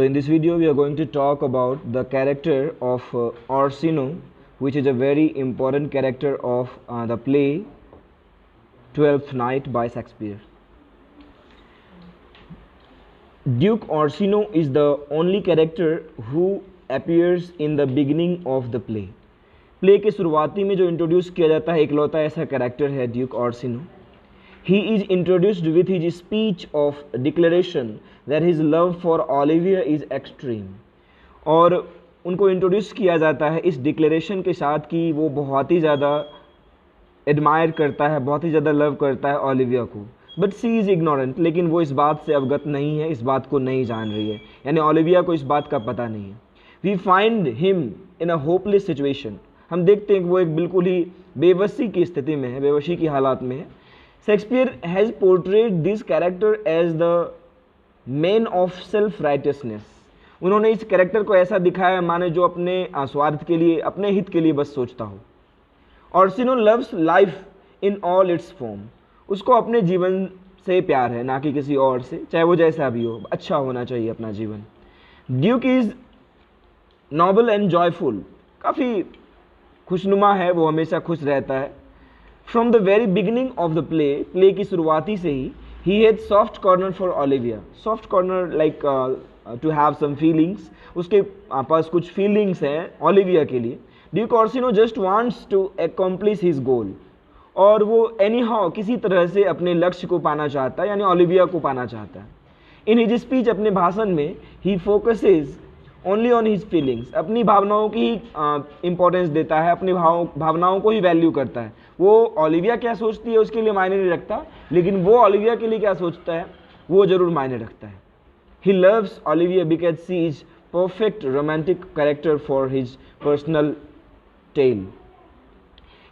So in this video we are going to talk about the character of Orsino, which is a very important character of the play Twelfth Night by Shakespeare. Duke Orsino is the only character who appears in the beginning of the play. Play के शुरुआती में जो introduce किया जाता है इकलौता ऐसा character है Duke Orsino. He is introduced with his speech of declaration that his love for Olivia is extreme. और उनको इंट्रोड्यूस किया जाता है इस डिक्लेरेशन के साथ कि वो बहुत ही ज़्यादा एडमायर करता है, बहुत ही ज़्यादा लव करता है ओलिविया को. बट सी इज़ इग्नोरेंट, लेकिन वो इस बात से अवगत नहीं है, इस बात को नहीं जान रही है, यानी ओलिविया को इस बात का पता नहीं है. We find him in a hopeless situation. हम देखते हैं कि वो एक बिल्कुल ही बेबसी की स्थिति में है, बेबसी की हालात में है. Shakespeare has portrayed this character as the man of self righteousness. उन्होंने इस कैरेक्टर को ऐसा दिखाया माने जो अपने स्वार्थ के लिए, अपने हित के लिए बस सोचता हो. Orsino loves life in all it's form. उसको अपने जीवन से प्यार है, ना कि किसी और से, चाहे वो जैसा भी हो, अच्छा होना चाहिए अपना जीवन. Duke is noble and joyful. काफ़ी खुशनुमा है, वो हमेशा खुश रहता है. From the very beginning of the play की शुरुआती से ही had soft corner for Olivia. Soft corner like to have some feelings. उसके पास कुछ फीलिंग्स हैं ओलिविया के लिए. Duke Orsino just wants to accomplish his goal. और वो एनी हाउ किसी तरह से अपने लक्ष्य को पाना चाहता है, यानी ओलिविया को पाना चाहता है. इन हिज स्पीच, अपने भाषण में, he focuses only on his feelings. अपनी भावनाओं की ही इम्पोर्टेंस देता है, अपनी भावनाओं को ही वैल्यू करता है. वो ओलिविया क्या सोचती है उसके लिए मायने नहीं रखता, लेकिन वो ओलिविया के लिए क्या सोचता है वो जरूर मायने रखता है. He loves Olivia because she is perfect romantic character for his personal tale.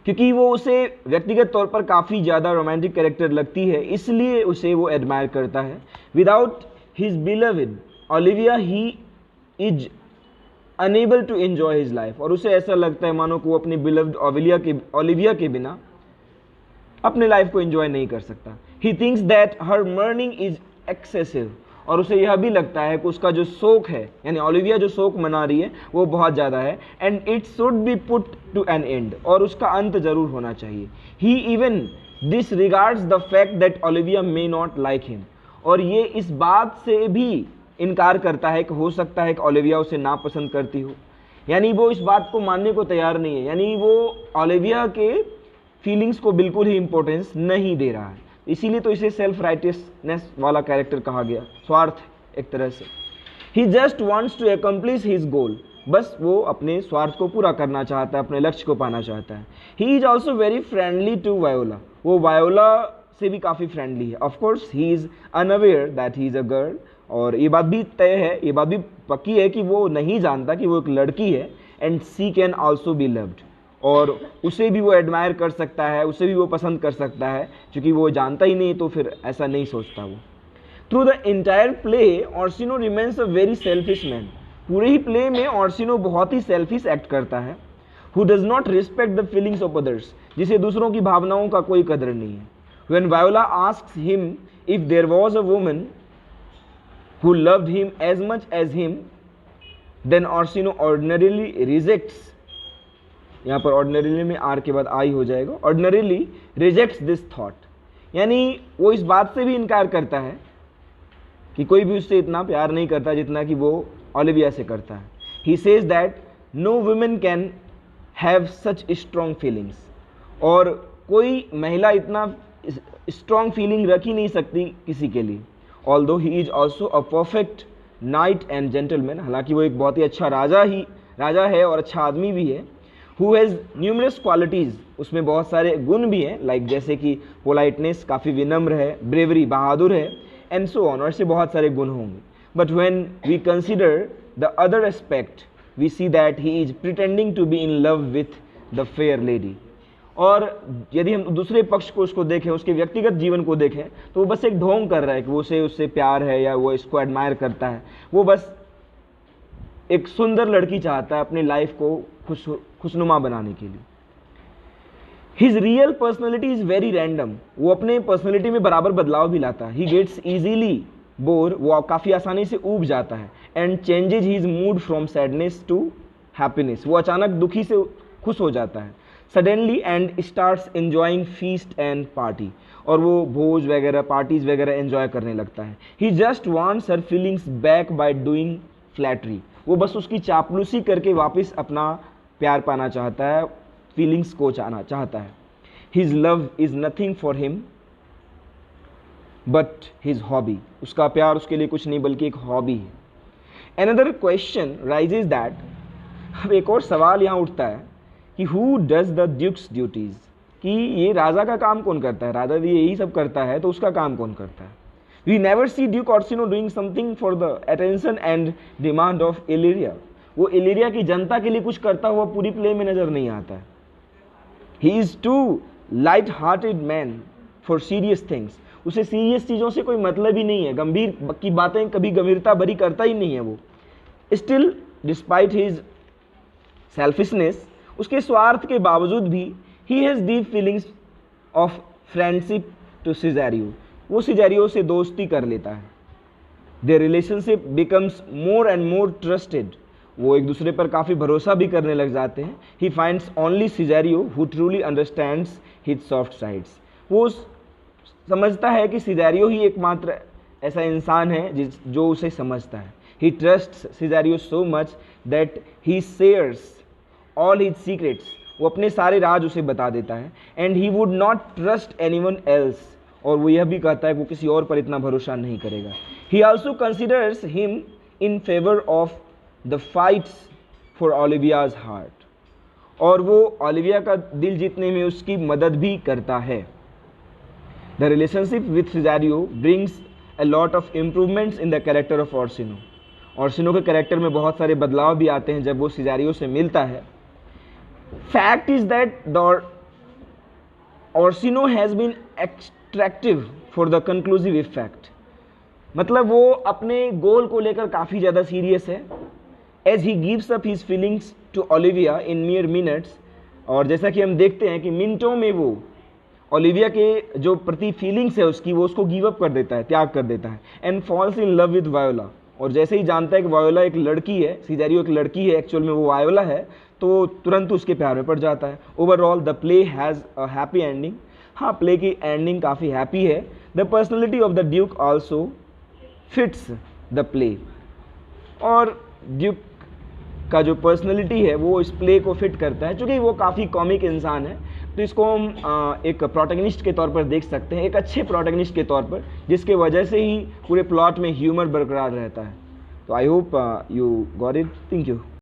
क्योंकि वो उसे व्यक्तिगत तौर पर काफ़ी ज़्यादा रोमांटिक कैरेक्टर लगती है, इसलिए उसे वो एडमायर करता है. Without his beloved Olivia he is unable to enjoy his life. और उसे ऐसा लगता है मानो कि वो अपनी बिलव्ड ओलिविया के बिना अपने लाइफ को एंजॉय नहीं कर सकता. He thinks that her morning is excessive. और उसे यह भी लगता है कि उसका जो शोक है, यानी ओलिविया जो शोक मना रही है, वो बहुत ज़्यादा है. And it should be put to an end. और उसका अंत जरूर होना चाहिए. He even disregards the fact that Olivia may not like him. और ये इस बात से भी इनकार करता है कि हो सकता है कि ओलिविया उसे नापसंद करती हो. यानी वो इस बात को मानने को तैयार नहीं है, यानी वो ओलिविया के फीलिंग्स को बिल्कुल ही इम्पोर्टेंस नहीं दे रहा है. इसीलिए तो इसे सेल्फ राइटियसनेस वाला कैरेक्टर कहा गया, स्वार्थ एक तरह से. He just wants to accomplish his goal. बस वो अपने स्वार्थ को पूरा करना चाहता है, अपने लक्ष्य को पाना चाहता है. He is also very friendly to Viola. वो वायोला से भी काफ़ी फ्रेंडली है. Of course he is unaware that he is a girl. और ये बात भी तय है, ये बात भी पक्की है कि वो नहीं जानता कि वो एक लड़की है. And she can also be loved. और उसे भी वो एडमायर कर सकता है, उसे भी वो पसंद कर सकता है, क्योंकि वो जानता ही नहीं तो फिर ऐसा नहीं सोचता वो. Through the entire play Orsino remains a very selfish man. पूरे ही प्ले में ऑर्सिनो बहुत ही सेल्फिश एक्ट करता है. Who does not respect the feelings of others. जिसे दूसरों की भावनाओं का कोई कदर नहीं है. When Viola asks him if there was a woman who loved him as much as him, then Orsino ordinarily rejects. यहाँ पर ordinarily में R के बाद I हो जाएगा. Ordinarily rejects this thought. यानी वो इस बात से भी इनकार करता है कि कोई भी उससे इतना प्यार नहीं करता जितना कि वो ओलिविया से करता है. He says that no woman can have such strong feelings. और कोई महिला इतना strong feeling रख ही नहीं सकती किसी के लिए. Although he is also a perfect knight and gentleman. हालांकि वो एक बहुत ही अच्छा राजा है और अच्छा आदमी भी है. Who has numerous qualities. उसमें बहुत सारे गुण भी हैं, लाइक जैसे कि पोलाइटनेस, काफ़ी विनम्र है, ब्रेवरी, बहादुर है, एंड सो ऑन. और ऐसे बहुत सारे गुण होंगे. But when we consider the other aspect we see that he is pretending to be in love with the fair lady. और यदि हम दूसरे पक्ष को उसको देखें, उसके व्यक्तिगत जीवन को देखें, तो वो बस एक ढोंग कर रहा है कि वो उससे प्यार है या वो इसको एडमायर करता है. वो बस एक सुंदर लड़की चाहता है अपनी लाइफ को खुशनुमा बनाने के लिए. His real personality is very random. वो अपने पर्सनैलिटी में बराबर बदलाव भी लाता है. He gets easily bored. वो काफ़ी आसानी से ऊब जाता है. And changes his mood from sadness to happiness. वो अचानक दुखी से खुश हो जाता है suddenly and starts enjoying feast and party, और वो भोज वगैरह पार्टीज वगैरह एंजॉय करने लगता है। He just wants her feelings back by doing flattery. वो बस उसकी चापलूसी करके वापस अपना प्यार पाना चाहता है, फीलिंग्स को चाहता है। His love is nothing for him but his hobby. उसका प्यार उसके लिए कुछ नहीं बल्कि एक हॉबी है। एनदर क्वेश्चन राइजेज दैट, अब एक और सवाल यहाँ उठता है कि who does the Duke's duties, कि ये राजा का काम कौन करता है, राजा यही सब करता है तो उसका काम कौन करता है। We never see Duke Orsino doing something for the attention and demand of Illyria. वो इलिरिया की जनता के लिए कुछ करता हुआ पूरी प्ले में नजर नहीं आता है। He is too light hearted man for serious things. उसे सीरियस चीज़ों से कोई मतलब ही नहीं है, गंभीर की बातें कभी गंभीरता भरी करता ही नहीं है वो। स्टिल डिस्पाइट हिज सेल्फिशनेस, उसके स्वार्थ के बावजूद भी he has deep feelings of friendship to Cesario. वो सिजेरियो से दोस्ती कर लेता है। Their relationship becomes more and more trusted. वो एक दूसरे पर काफ़ी भरोसा भी करने लग जाते हैं। He finds only Cesario who truly understands his soft sides. वो समझता है कि सिजेरियो ही एकमात्र ऐसा इंसान है जो उसे समझता है। He trusts Cesario so much that he shares all his secrets. वो अपने सारे राज उसे बता देता है। And he would not trust anyone else, और वो यह भी कहता है कि वो किसी और पर इतना भरोसा नहीं करेगा। He also considers him in favour of the fights for Olivia's heart, और वो ओलिविया का दिल जीतने में उसकी मदद भी करता है। The relationship with Cesario brings a lot of improvements in the character of Orsino. Orsino के कैरेक्टर में बहुत सारे बदलाव भी आते हैं जब वो सिजेरियो से मिलता है। Fact is that the Orsino has been extractive for the conclusive effect. मतलब वो अपने गोल को लेकर काफ़ी ज़्यादा सीरियस है। As he gives up his feelings to Olivia in mere minutes, और जैसा कि हम देखते हैं कि मिनटों में वो ओलिविया के जो प्रति फीलिंग्स है उसकी, वो उसको गिव अप कर देता है, त्याग कर देता है। And falls in love with voila, और जैसे ही जानता है कि वायोला एक लड़की है, सिजेरियो एक लड़की है, एक्चुअल में वो वायोला है, तो तुरंत उसके प्यार में पड़ जाता है। Overall the play has a happy ending. हाँ, प्ले की एंडिंग काफ़ी हैप्पी है। The personality of the Duke also fits the play, और ड्यूक का जो पर्सनैलिटी है वो इस प्ले को फिट करता है। चूँकि वो काफ़ी कॉमिक इंसान है तो इसको हम एक प्रोटैगनिस्ट के तौर पर देख सकते हैं, एक अच्छे प्रोटैगनिस्ट के तौर पर, जिसके वजह से ही पूरे प्लॉट में ह्यूमर बरकरार रहता है। तो I hope you got it. Thank you.